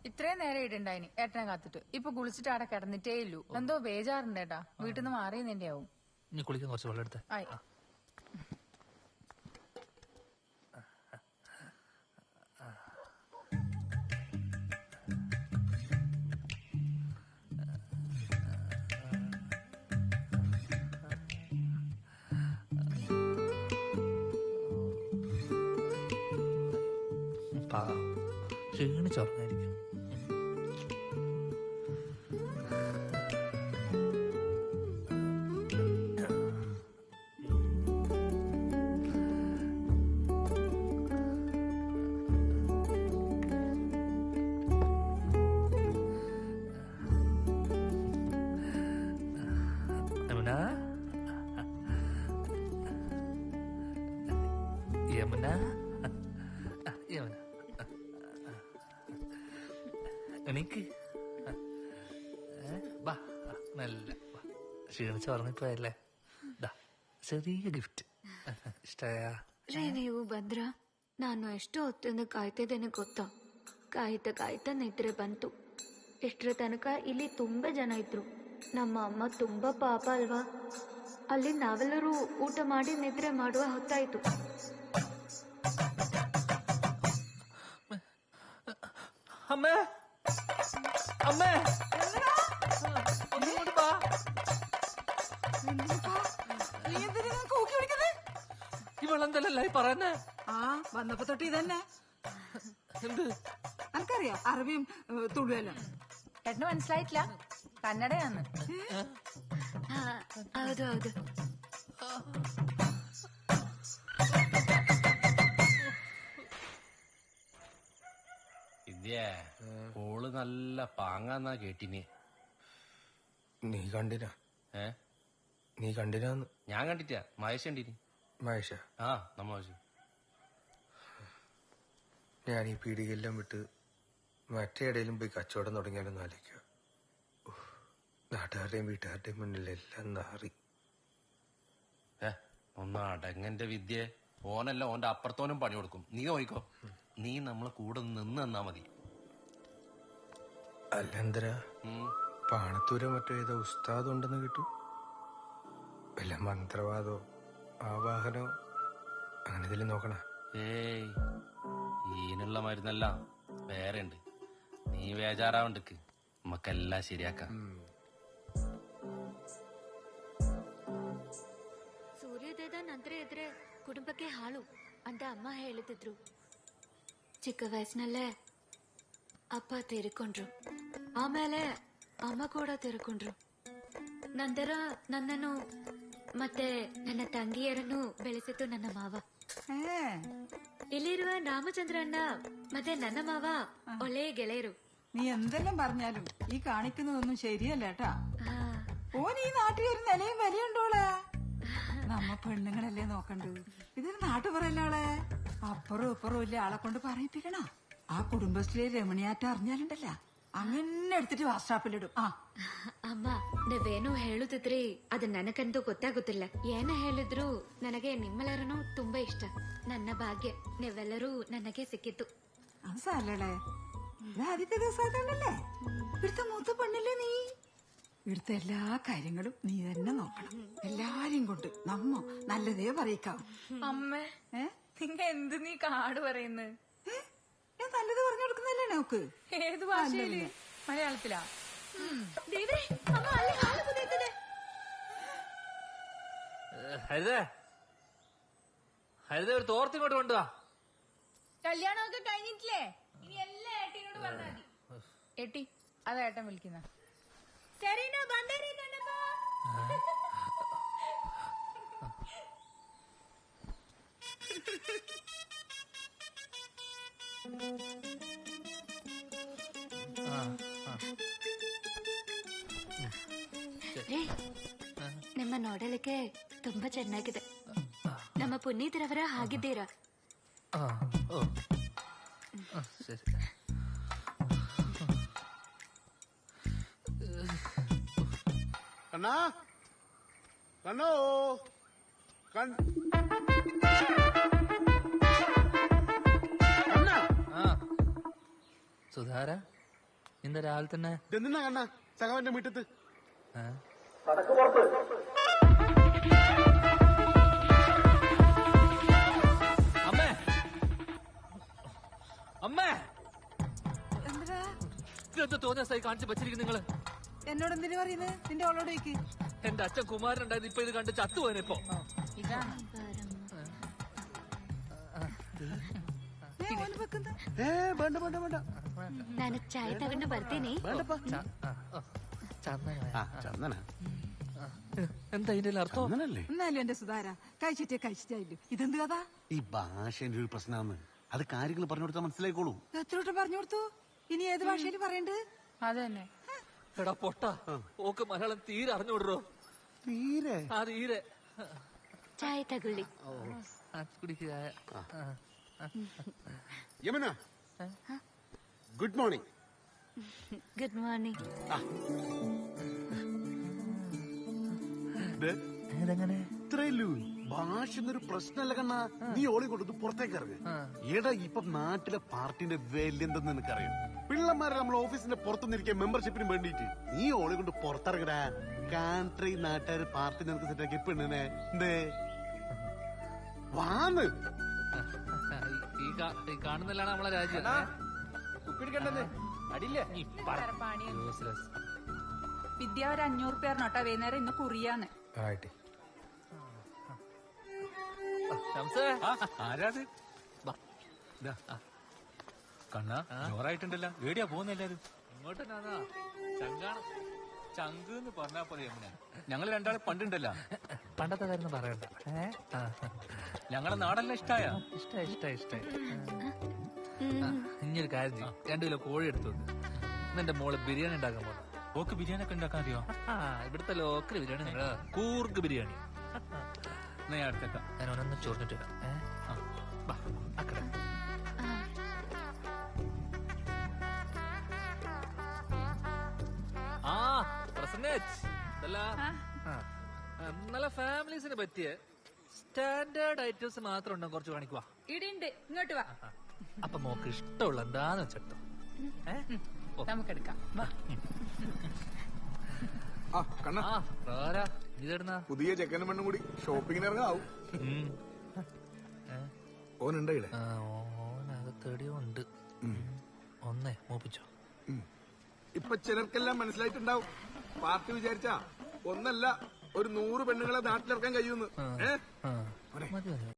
ഇത്രയും നേരം ഇടണ്ടായിനി ഏട്ടനെ കാത്തിട്ട്. ഇപ്പൊ കുളിച്ചിട്ട് അവിടെ കിടന്നിട്ടേ ഇല്ലു. എന്തോ ബേജാറുണ്ട് ഏട്ടാ. വീട്ടിൽ നിന്ന് മാറിയെന്നെ ആവും. കുളിക്കാൻ കുറച്ച് വെള്ളം എടുത്തേ. ക്ഷീണിച്ചുറങ്ങായിരിക്കും. യമുന യമുന എനിക്ക് ബാ നല്ല ക്ഷീണിച്ച് പറഞ്ഞിപ്പോയല്ലേ. ചെറിയ ಗಿಫ್ಟ್ ಇಷ್ಟಯಾ? ನೀವು ಬಂದ್ರ ನಾನು ಎಷ್ಟು ಹೊತ್ತಿಂದ ಕಾಯ್ತಿದ್ದೇನೆ ಗೊತ್ತಾ. ಕಾಯ್ತಾ ನಿದ್ರೆ ಬಂತು. ಇಷ್ಟರ ತನಕ ಇಲ್ಲಿ ತುಂಬಾ ಜನ ಇದ್ರು. ನಮ್ಮ ಅಮ್ಮ ತುಂಬಾ ಪಾಪ ಅಲ್ವಾ. ಅಲ್ಲಿ ನಾವೆಲ್ಲರೂ ಊಟ ಮಾಡಿ ನಿದ್ರೆ ಮಾಡುವ ಹೊತ್ತಾಯ್ತು. അമ്മേ അമ്മേ ഒന്നുകൂടി വാ. ഇവളെന്തല്ലേ പറയുന്നേ? വന്നപ്പോ തൊട്ട് ഇതന്നെ. എന്ത് എനിക്കറിയാം അറബിയും തുളുവല്ലോ. ഏട്ടന് മനസ്സിലായിട്ടില്ല? കന്നഡയാന്ന്. ಹೌದು. ഓള് നല്ല പാങ്ങാന്നാ കേട്ടിനി. നീ കണ്ടിനാ? നീ കണ്ടിനാന്ന്? ഞാൻ കണ്ടിട്ടാ. മഹേഷ് കണ്ടിനി. മഹേഷ? നമ്മ മഹേഷ്. ഞാൻ ഈ പീടികയെല്ലാം വിട്ട് മറ്റേ ഇടയിലും പോയി കച്ചവടം തുടങ്ങിയാലൊന്നും ആലോചിക്കുക. നാട്ടുകാരുടെയും വീട്ടുകാരുടെയും മുന്നിലെല്ലാം നാറി. ഒന്ന് അടങ്ങന്റെ വിദ്യ. ഓനല്ല ഓന്റെ അപ്പുറത്തോനും പണി കൊടുക്കും. നീ നോയിക്കോ. നീ നമ്മളെ കൂടെ നിന്ന് തന്നാ മതി. അല്ലെന്തരാ പാണത്തൂരോ മറ്റോ ഏതോ ഉസ്താദ് ഉണ്ടെന്ന് കിട്ടു. വല്ല മന്ത്രവാദോ ആവാഹനോ അങ്ങനെ ഇതിൽ നോക്കണ? ഈനുള്ള മരുന്നല്ല വേറെ ഉണ്ട്. നീ വേജാറാവണ്ടക്ക്. നമുക്കെല്ലാം ശരിയാക്കാം. ಸೂರ್ಯೋದಯದ ನಂತರ ಇದ್ರೆ ಕುಟುಂಬಕ್ಕೆ ಹಾಳು ಅಂತ ಅಮ್ಮ ಹೇಳುತ್ತಿದ್ರು. ಚಿಕ್ಕ ವಯಸ್ಸಿನಲ್ಲೇ ಅಪ್ಪ ತೀರಿಕೊಂಡ್ರು. ಆಮೇಲೆ ಅಮ್ಮ ಕೂಡ ತೀರಿಕೊಂಡ್ರು. ನಂತರ ನನ್ನನ್ನು ಮತ್ತೆ ನನ್ನ ತಂಗಿಯರನ್ನು ಬೆಳೆಸಿತು ನನ್ನ ಮಾವ. ಇಲ್ಲಿರುವ ರಾಮಚಂದ್ರಣ್ಣ ಮತ್ತೆ ನನ್ನ ಮಾವ ಒಳ್ಳೆಯ ಗೆಳೆಯರು. നീ എന്തെല്ലാം പറഞ്ഞാലും ഈ കാണിക്കുന്നതൊന്നും ശരിയല്ല കേട്ടാ. ഓൻ ഈ നാട്ടിൽ ഒരു നിലയും വിലയുണ്ടോളെ. നമ്മ പെണ്ണുങ്ങളല്ലേ നോക്കണ്ടത്. ഇതൊരു നാട്ടുപറയല്ലോളെ. അപ്പുറവും ഇപ്പുറവും ഇല്ല ആളെ കൊണ്ട് പറയിപ്പിക്കണ. ആ കുടുംബശ്രീ രമണിയാറ്റ അറിഞ്ഞാലുണ്ടല്ല അങ്ങനെ എടുത്തിട്ട് വാട്സാപ്പിലിടും. ಅಮ್ಮ ನೀವೇನು ಹೇಳುತ್ತಿದ್ರಿ ಅದು ನನಗಂತೂ ಗೊತ್ತಾಗುತ್ತಿಲ್ಲ. ಏನ ಹೇಳಿದ್ರು ನನಗೆ ನಿಮ್ಮೆಲ್ಲರನ್ನೂ ತುಂಬಾ ಇಷ್ಟ. ನನ್ನ ಭಾಗ್ಯ ನೀವೆಲ್ಲರೂ ನನಗೆ ಸಿಕ್ಕಿತ್ತು. അത് സാരല്ലേ. ഇത് ആദ്യത്തെ ദിവസമായിട്ടല്ലേ. ഇവിടുത്തെ മൂത്ത പെണ്ണല്ലേ നീ. ഇവിടുത്തെ എല്ലാ കാര്യങ്ങളും നീ തന്നെ നോക്കണം. എല്ലാരെയും കൊണ്ട് നമ്മ നല്ലതേ പറയിക്കാം. അമ്മേ നിങ്ങ എന്ത് നീ കാട് പറയുന്നത്? ഞാൻ നല്ലത് പറഞ്ഞു കൊടുക്കുന്നല്ലേ നോക്ക്. ഏത് ഭാഷയില്? മലയാളത്തിലാ? ഹരിത ഒരു തോർത്തിങ്ങോട്ട് കൊണ്ടുവാ. കല്യാണമൊക്കെ കഴിഞ്ഞിട്ടില്ലേ? ഇനി എല്ലാം ഏട്ടീനോട് പറഞ്ഞാൽ മതി. ഏട്ടി അത് ഏട്ടൻ വിളിക്കുന്ന. ನಿಮ್ಮ ನೋಡಲಿಕ್ಕೆ ತುಂಬಾ ಚೆನ್ನಾಗಿದೆ. ನಮ್ಮ ಪುನೀತರವರ ಹಾಗಿದ್ದೀರಾ? ശരി. കണ്ണാ കണ്ണോ കണ്ണ സുധാര ഇന്ന് രാവിലെ തന്നെ എന്തിനാ കണ്ണ സഖാവിന്റെ വീട്ടത്ത് ഏ? അമ്മേ അമ്മേ എന്താ ഇതെന്ത് തോന്നിയ സൈ കാണിച്ച് വെച്ചിരിക്കും നിങ്ങള് എന്നോട് എന്തിനു പറയുന്നത് നിന്റെ അവളോട് ചോദിക്ക്. എന്റെ അച്ഛൻ കുമാരൻ ഉണ്ടായത് ഇപ്പൊ ഇത് കണ്ട് ചത്തുപോയനെ ഇപ്പൊ ഇതാണ് ഓന് വെക്കുന്ന വേണ്ട വേണ്ട വേണ്ട ನಾನು ಚಾಯ್ ತಗೊಂಡು ಬರ್ತೀನಿ ചന്ദന എന്താ ഇതിന്റെ അർത്ഥം ചന്ദനല്ലേ എന്നാലും എന്റെ സുധാര കഴിച്ചിട്ടായില്ലോ ഇതെന്ത് കഥ ഈ ഭാഷേന്റെ ഒരു പ്രശ്നമാണ് അത് കാര്യങ്ങൾ പറഞ്ഞു കൊടുത്താൽ മനസ്സിലായിക്കോളൂ എത്രോട്ട് പറഞ്ഞു കൊടുത്തു ഇനി ഏത് ഭാഷയിൽ പറയണ്ട് അത് തന്നെ എടാ പൊട്ട ഓക്ക് മലയാളം തീരെ അറിഞ്ഞുവിടറോ തീരെ ആ തീരെ ಚಾಯ್ ತಗೊಳ್ಳಿ കുടിക്കുക Yamuna good morning good morning ഇതെങ്ങനെ ഇത്രയല്ലൂ ഭാഷ എന്നൊരു പ്രശ്നമല്ല കണ്ണാ നീ ഓളി കൊടുത്ത് പുറത്തേക്ക് ഇറങ്ങ് എടാ ഇപ്പൊ നാട്ടിലെ പാർട്ടിന്റെ വിലയെന്തെന്ന് നിനക്കറിയാം പിള്ളമാരെ നമ്മൾ ഓഫീസിന്റെ പുറത്തുനിന്നിരിക്കാൻ മെമ്പർഷിപ്പിന് വേണ്ടിട്ട് നീ ഓളി കൊണ്ട് പുറത്തിറങ്ങടാ കാൺട്രി നാട്ടുകാര് പാർട്ടി നിനക്ക് സെറ്റാക്കി പെണ്ണിനെ എന്തേ വാന്ന് ഈ കാണുന്നില്ലാണ് നമ്മളെ രാജ്യം വിദ്യ ഒരു 500 പേർന്നോട്ടാ വൈകുന്നേരം ഇന്ന് കുറിയാന്ന് ആയിട്ട് ആരാത് കണ്ണ ജോറായിട്ടുണ്ടല്ലോ എവിടെയാ പോകുന്ന എല്ലാരും ഇങ്ങോട്ട് ചങ്കാണ് ചങ്ക് എന്ന് പറഞ്ഞാ പോലെ ഞങ്ങൾ രണ്ടാളെ പണ്ടുണ്ടല്ലോ പണ്ടത്തെ കാര്യം പറയണ്ട ഞങ്ങളെ നാടെല്ലാം ഇഷ്ടായ ഇഷ്ടായി ഇനിയൊരു കാര്യം ചെയ്യ്. 2 കിലോ കോഴി എടുത്തു എന്റെ മോള് ബിരിയാണി ഉണ്ടാക്കാൻ പോണം ഓക്ക് ബിരിയാണി ഒക്കെ ഉണ്ടാക്കാൻ അറിയോ ഇവിടുത്തെ ലോക്കൽ ബിരിയാണി നിങ്ങളെ കൂർഗ് ബിരിയാണി ഞാൻ അടുത്തേക്കാം ഞാൻ ഒന്നൊന്നും ചോറിഞ്ഞിട്ട് അക്കടെ ആ പ്രസന്നേജ് ഇതല്ല നല്ല ഫാമിലീസിന് പറ്റിയ സ്റ്റാൻഡേർഡ് ഐറ്റംസ് മാത്രം ഉണ്ടോ കുറച്ച് കാണിക്കുവാ ഇടിണ്ട് ഇങ്ങോട്ട് വാ അപ്പൊ മോക്ക് ഇഷ്ടമുള്ള എന്താന്ന് വെച്ചെടുത്തോ നമുക്കെടുക്കാം കണ്ണ ആ വേറെ ഇതെടുന്ന പുതിയ ചെക്കനും പെണ്ണും കൂടി ഷോപ്പിങ്ങിന് ഇറങ്ങാവും ഓനുണ്ടോ ഇവിടെ ഓനകത്തെടിയോ ഉണ്ട് ഒന്നേ മൂപ്പിച്ചോ ഇപ്പൊ ചിലർക്കെല്ലാം മനസ്സിലായിട്ടുണ്ടാവും പാർട്ടി വിചാരിച്ചാ ഒന്നല്ല ഒരു 100 പെണ്ണുങ്ങളെ നാട്ടിലിറക്കാൻ കഴിയുമെന്ന് മതി മതി